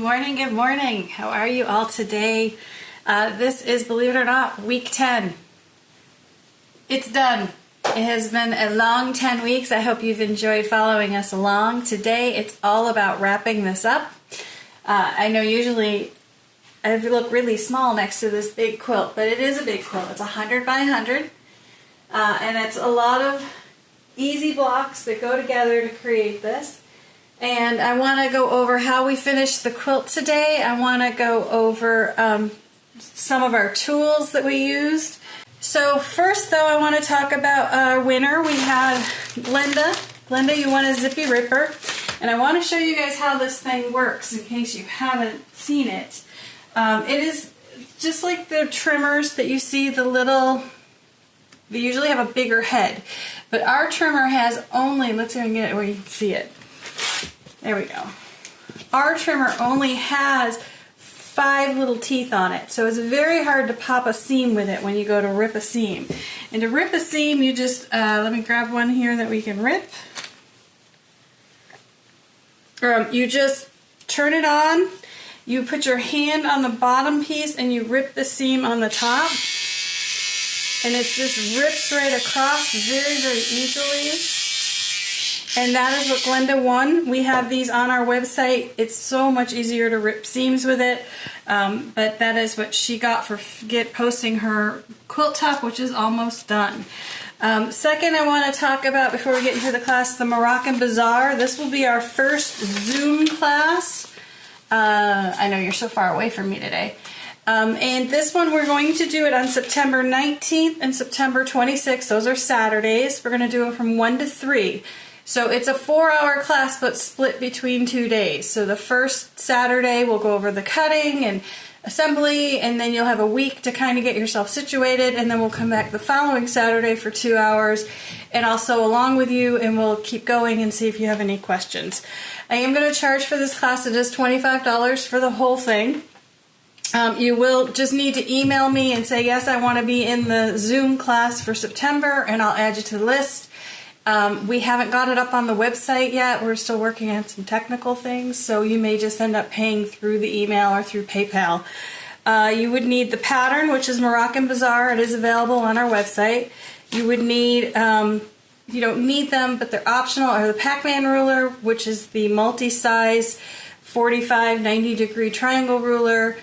morning, good morning. How are you all today? This is, believe it or not, week 10. It's done. It has been a long 10 weeks. I hope you've enjoyed following us along. Today it's all about wrapping this up. I know usually I look really small next to this big quilt, but it is a big quilt. It's 100 by 100, and it's a lot of easy blocks that go together to create this. And I want to go over how we finished the quilt today. I want to go over some of our tools that we used. So first though, I want to talk about our winner. We had Glenda. Glenda, you want a zippy ripper. And I want to show you guys how this thing works in case you haven't seen it. It is just like the trimmers that you see, the little, they usually have a bigger head. But our trimmer has only, let's see if I can get it where you can see it. There we go. Our trimmer only has 5 little teeth on it, so it's very hard to pop a seam with it when you go to rip a seam. And to rip a seam, you just, let me grab one here that we can rip. You just turn it on, you put your hand on the bottom piece and you rip the seam on the top. And it just rips right across very, very easily. And that is what Glenda won. We have these on our website. It's so much easier to rip seams with it. But that is what she got for posting her quilt top, which is almost done. Second, I want to talk about, before we get into the class, the Moroccan Bazaar. This will be our first Zoom class. I know you're so far away from me today. And this one, we're going to do it on September 19th and September 26th. Those are Saturdays. We're going to do it from 1 to 3. So it's a 4-hour class, but split between 2 days. So the first Saturday, we'll go over the cutting and assembly, and then you'll have a week to kind of get yourself situated, and then we'll come back the following Saturday for 2 hours, and I'll sew along with you, and we'll keep going and see if you have any questions. I am going to charge for this class. It is $25 for the whole thing. You will just need to email me and say, yes, I want to be in the Zoom class for September, and I'll add you to the list. We haven't got it up on the website yet. We're still working on some technical things, so you may just end up paying through the email or through PayPal. You would need the pattern, which is Moroccan Bazaar. It is available on our website. You would need, you don't need them, but they're optional, or the Pac-Man ruler, which is the multi-size 45, 90-degree triangle ruler.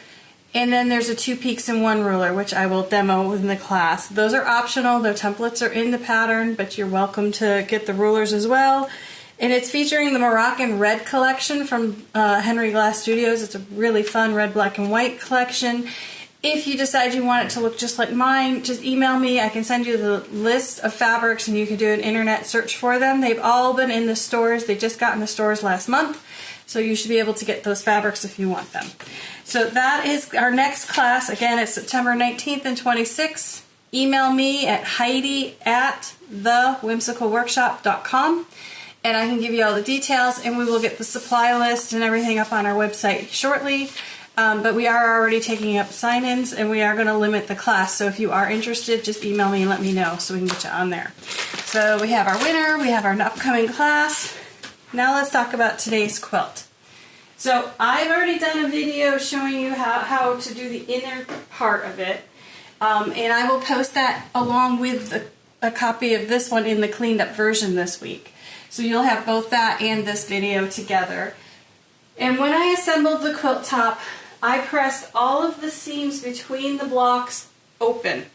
And then there's a 2 peaks in 1 ruler, which I will demo in the class. Those are optional. Their templates are in the pattern, but you're welcome to get the rulers as well. And it's featuring the Moroccan Red collection from Henry Glass Studios. It's a really fun red, black, and white collection. If you decide you want it to look just like mine, just email me. I can send you the list of fabrics, and you can do an internet search for them. They've all been in the stores. They just got in the stores last month. So you should be able to get those fabrics if you want them. So that is our next class. Again, it's September 19th and 26th. Email me at heidi@thewhimsicalworkshop.com, and I can give you all the details, and we will get the supply list and everything up on our website shortly. But we are already taking up sign-ins, and we are going to limit the class. So if you are interested, just email me and let me know so we can get you on there. So we have our winner, we have our upcoming class. Now let's talk about today's quilt. So I've already done a video showing you how to do the inner part of it, and I will post that along with a copy of this one in the cleaned up version this week. So you'll have both that and this video together. And when I assembled the quilt top, I pressed all of the seams between the blocks open,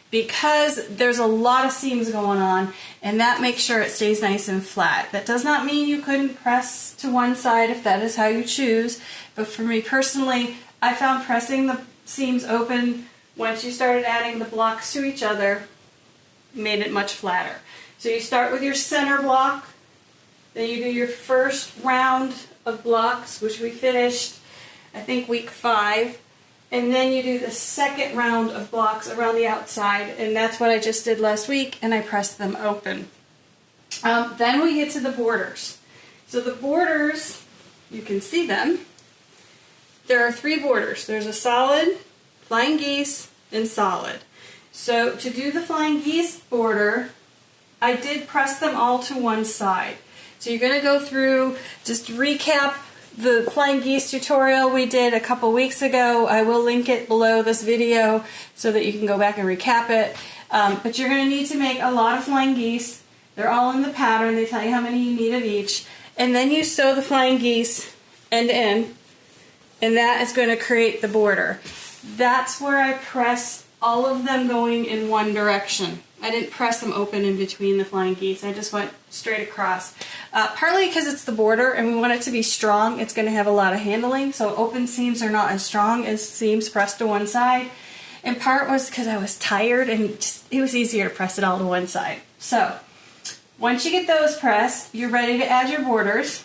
because there's a lot of seams going on, and that makes sure it stays nice and flat. That does not mean you couldn't press to one side if that is how you choose, but for me personally, I found pressing the seams open once you started adding the blocks to each other made it much flatter. So you start with your center block, then you do your first round of blocks, which we finished, I think, week 5. And then you do the second round of blocks around the outside, and that's what I just did last week, and I pressed them open. Then we get to the borders. So the borders, you can see them. There are 3 borders. There's a solid, flying geese, and solid. So to do the flying geese border, I did press them all to one side. So you're going to go through, just recap the Flying Geese tutorial we did a couple weeks ago. I will link it below this video so that you can go back and recap it. But you're going to need to make a lot of Flying Geese. They're all in the pattern. They tell you how many you need of each. And then you sew the Flying Geese end to end, and that is going to create the border. That's where I press all of them going in one direction. I didn't press them open in between the Flying Geese. I just went straight across. Partly because it's the border and we want it to be strong. It's going to have a lot of handling, so open seams are not as strong as seams pressed to one side. And part was because I was tired and it was easier to press it all to one side. So once you get those pressed, you're ready to add your borders.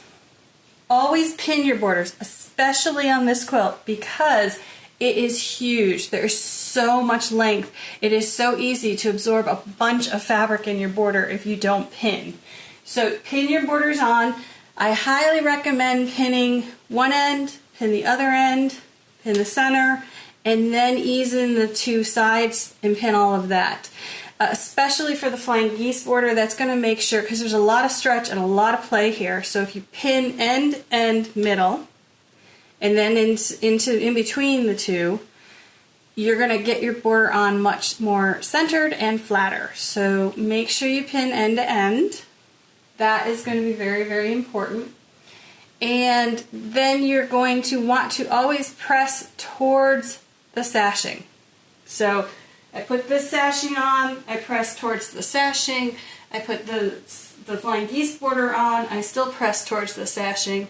Always pin your borders, especially on this quilt, because it is huge. There is so much length. It is so easy to absorb a bunch of fabric in your border if you don't pin. So pin your borders on. I highly recommend pinning one end, pin the other end, pin the center, and then ease in the two sides and pin all of that. Especially for the Flying Geese border, that's going to make sure, because there's a lot of stretch and a lot of play here. So if you pin end and middle, and then in between the two, you're going to get your border on much more centered and flatter. So make sure you pin end to end. That is going to be very, very important. And then you're going to want to always press towards the sashing. So I put this sashing on, I press towards the sashing. I put the Flying Geese border on, I still press towards the sashing.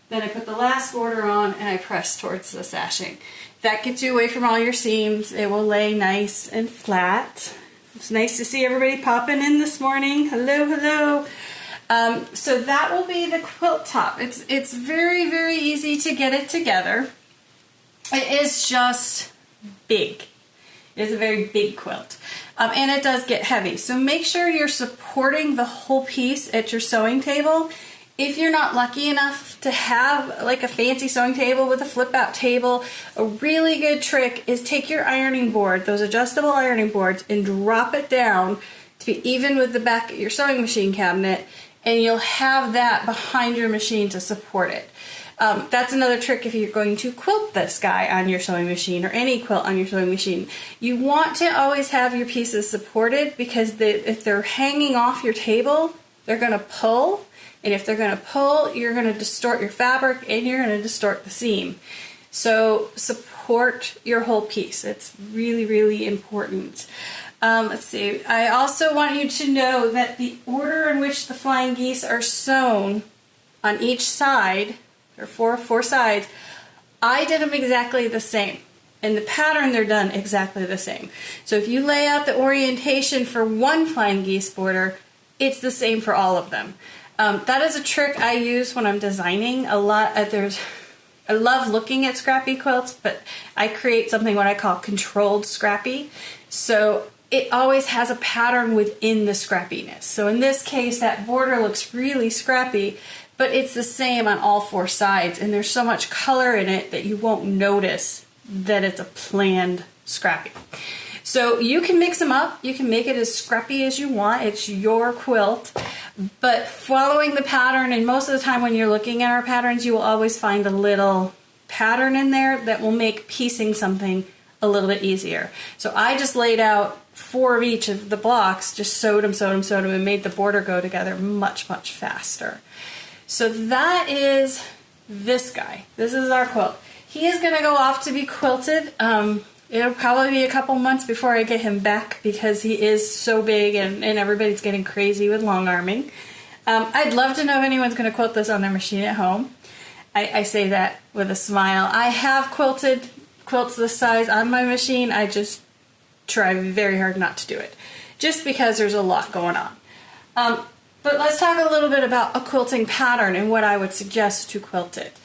Then I put the last border on and I press towards the sashing. That gets you away from all your seams. It will lay nice and flat. It's nice to see everybody popping in this morning. Hello, hello. So that will be the quilt top. It's very, very easy to get it together. It is just big. It is a very big quilt. And it does get heavy. So make sure you're supporting the whole piece at your sewing table. If you're not lucky enough to have like a fancy sewing table with a flip out table, a really good trick is take your ironing board, those adjustable ironing boards, and drop it down to be even with the back of your sewing machine cabinet, and you'll have that behind your machine to support it. That's another trick if you're going to quilt this guy on your sewing machine or any quilt on your sewing machine. You want to always have your pieces supported, because if they're hanging off your table, they're going to pull. And if they're going to pull, you're going to distort your fabric and you're going to distort the seam. So support your whole piece. It's really, really important. Let's see. I also want you to know that the order in which the Flying Geese are sewn on each side, or four sides, I did them exactly the same. In the pattern, they're done exactly the same. So if you lay out the orientation for one Flying Geese border, it's the same for all of them. That is a trick I use when I'm designing a lot. I love looking at scrappy quilts, but I create something what I call controlled scrappy. So it always has a pattern within the scrappiness. So in this case, that border looks really scrappy, but it's the same on all four sides, and there's so much color in it that you won't notice that it's a planned scrappy. So you can mix them up, you can make it as scrappy as you want, it's your quilt, but following the pattern, and most of the time when you're looking at our patterns, you will always find a little pattern in there that will make piecing something a little bit easier. So I just laid out 4 of each of the blocks, just sewed them, and made the border go together much, much faster. So that is this guy. This is our quilt. He is going to go off to be quilted. It'll probably be a couple months before I get him back, because he is so big and everybody's getting crazy with long arming. I'd love to know if anyone's going to quilt this on their machine at home. I say that with a smile. I have quilted quilts this size on my machine. I just try very hard not to do it, just because there's a lot going on. But let's talk a little bit about a quilting pattern and what I would suggest to quilt it.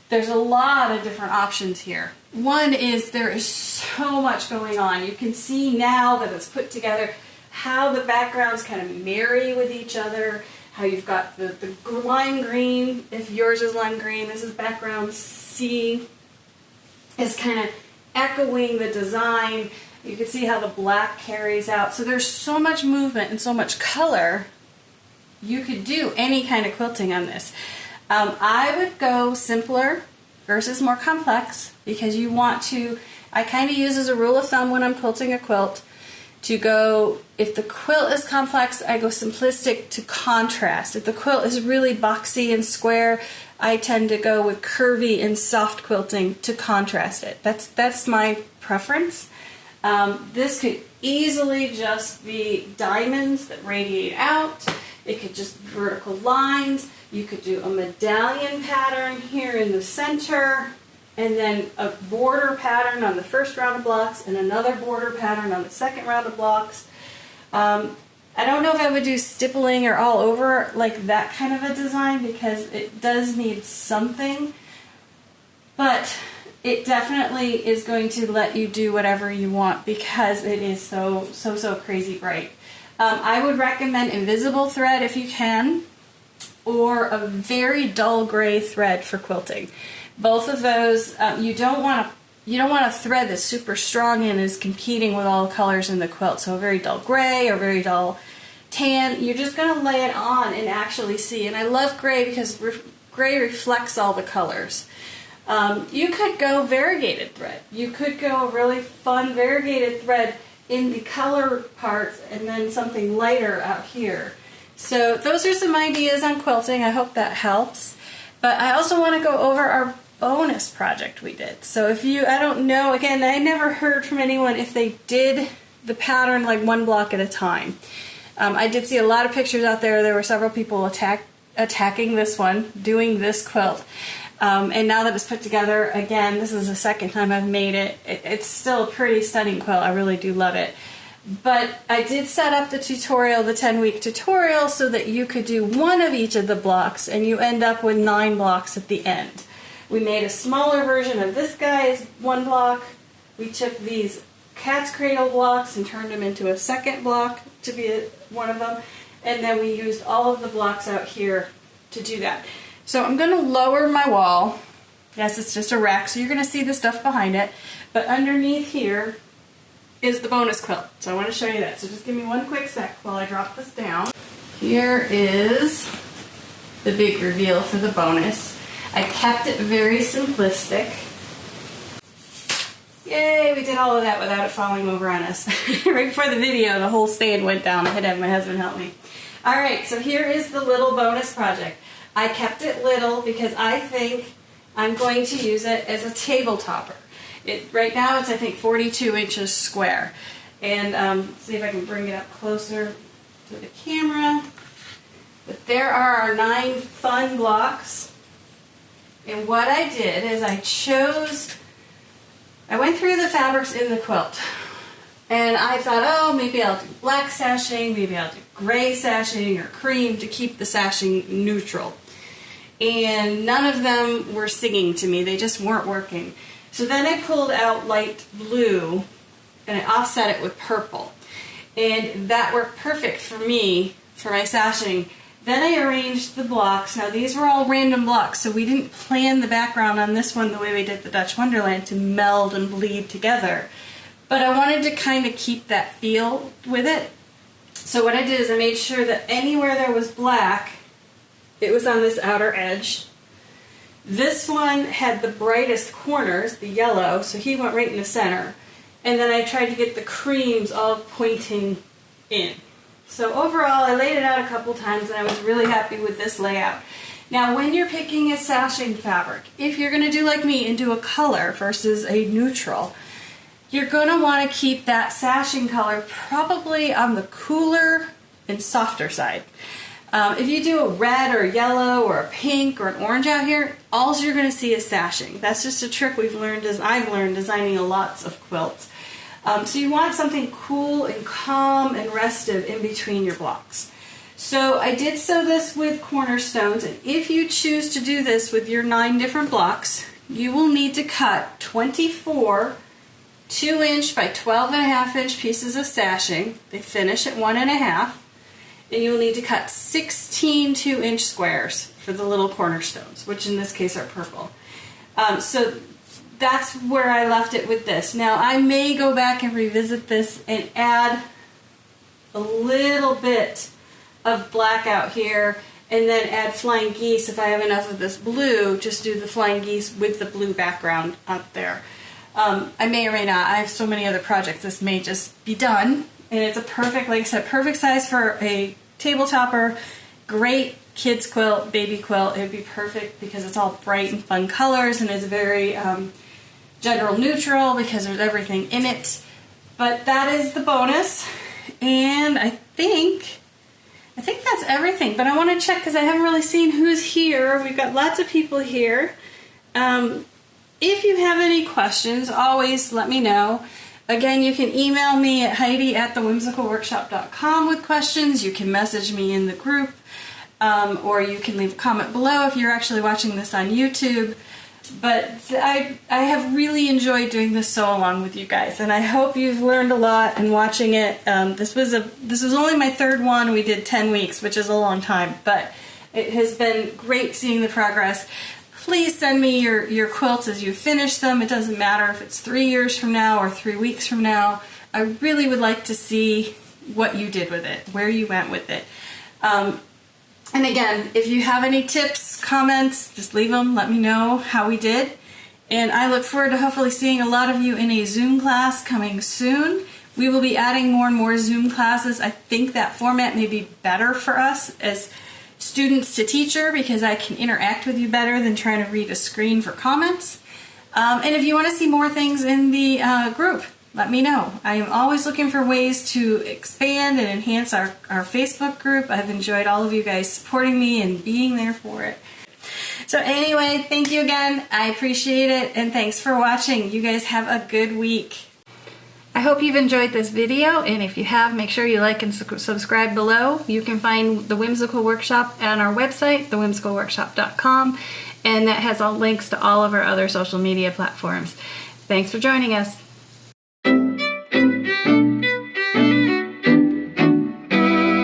There's a lot of different options here. One is there is so much going on. You can see now that it's put together how the backgrounds kind of marry with each other, how you've got the lime green. If yours is lime green, this is background C. Is kind of echoing the design. You can see how the black carries out. So there's so much movement and so much color. You could do any kind of quilting on this. I would go simpler versus more complex, because you want to, I kind of use as a rule of thumb when I'm quilting a quilt to go, if the quilt is complex, I go simplistic to contrast. If the quilt is really boxy and square, I tend to go with curvy and soft quilting to contrast it. That's my preference. This could easily just be diamonds that radiate out. It could just be vertical lines. You could do a medallion pattern here in the center, and then a border pattern on the first round of blocks and another border pattern on the second round of blocks. I don't know if I would do stippling or all over like that kind of a design, because it does need something, but it definitely is going to let you do whatever you want because it is so crazy bright. I would recommend invisible thread if you can, or a very dull gray thread for quilting. Both of those, you don't want a thread that's super strong and is competing with all the colors in the quilt. So a very dull gray or very dull tan, you're just going to lay it on and actually see. And I love gray because gray reflects all the colors. You could go variegated thread. You could go a really fun variegated thread in the color parts and then something lighter out here. So those are some ideas on quilting. I hope that helps. But I also want to go over our bonus project we did. So if you, I don't know, again, I never heard from anyone if they did the pattern like one block at a time. I did see a lot of pictures out there. There were several people attacking this one, doing this quilt. And now that it's put together, again, this is the second time I've made it. It's still a pretty stunning quilt. I really do love it. But I did set up the tutorial, the 10-week tutorial, so that you could do one of each of the blocks and you end up with 9 blocks at the end. We made a smaller version of this guy's one block. We took these cat's cradle blocks and turned them into a second block to be one of them. And then we used all of the blocks out here to do that. So I'm going to lower my wall. Yes, it's just a rack, so you're going to see the stuff behind it. But underneath here is the bonus quilt. So I want to show you that. So just give me one quick sec while I drop this down. Here is the big reveal for the bonus. I kept it very simplistic. Yay, we did all of that without it falling over on us. Right before the video, the whole stand went down. I had to have my husband help me. Alright, so here is the little bonus project. I kept it little because I think I'm going to use it as a table topper. Right now it's, I think, 42 inches square. And see if I can bring it up closer to the camera. But there are our 9 fun blocks. And what I did is I went through the fabrics in the quilt. And I thought, oh, maybe I'll do black sashing, maybe I'll do gray sashing or cream to keep the sashing neutral. And none of them were singing to me. They just weren't working. So then I pulled out light blue and I offset it with purple. And that worked perfect for me, for my sashing. Then I arranged the blocks. Now these were all random blocks, so we didn't plan the background on this one the way we did the Dutch Wonderland to meld and bleed together. But I wanted to kind of keep that feel with it. So what I did is I made sure that anywhere there was black, it was on this outer edge. This one had the brightest corners, the yellow, so he went right in the center. And then I tried to get the creams all pointing in. So overall, I laid it out a couple times and I was really happy with this layout. Now when you're picking a sashing fabric, if you're going to do like me and do a color versus a neutral, you're going to want to keep that sashing color probably on the cooler and softer side. If you do a red or a yellow or a pink or an orange out here, all you're going to see is sashing. That's just a trick we've learned, as I've learned designing lots of quilts. So you want something cool and calm and restive in between your blocks. So I did sew this with cornerstones, and if you choose to do this with your 9 different blocks, you will need to cut 24 2-inch by 12.5-inch pieces of sashing. They finish at 1.5. And you'll need to cut 16 2-inch squares for the little cornerstones, which in this case are purple. So that's where I left it with this. Now I may go back and revisit this and add a little bit of black out here and then add flying geese. If I have enough of this blue, just do the flying geese with the blue background up there. I may or may not. I have so many other projects. This may just be done. And it's a perfect, like I said, perfect size for a table topper. Great kids quilt, baby quilt. It would be perfect because it's all bright and fun colors, and it's very general neutral because there's everything in it. But that is the bonus. And I think that's everything. But I want to check because I haven't really seen who's here. We've got lots of people here. If you have any questions, always let me know. Again, you can email me at heidi@thewhimsicalworkshop.com with questions. You can message me in the group, or you can leave a comment below if you're actually watching this on YouTube. But I have really enjoyed doing this so long with you guys, and I hope you've learned a lot in watching it. This was only my third one. We did 10 weeks, which is a long time, but it has been great seeing the progress. Please send me your quilts as you finish them. It doesn't matter if it's 3 years from now or 3 weeks from now. I really would like to see what you did with it, where you went with it. And again, if you have any tips, comments, just leave them. Let me know how we did. And I look forward to hopefully seeing a lot of you in a Zoom class coming soon. We will be adding more and more Zoom classes. I think that format may be better for us as students to teacher because I can interact with you better than trying to read a screen for comments. And if you want to see more things in the group, let me know. I am always looking for ways to expand and enhance our Facebook group. I've enjoyed all of you guys supporting me and being there for it. So anyway, thank you again. I appreciate it, and thanks for watching. You guys have a good week. I hope you've enjoyed this video, and if you have, make sure you like and subscribe below. You can find the Whimsical Workshop on our website, thewhimsicalworkshop.com, and that has all links to all of our other social media platforms. Thanks for joining us.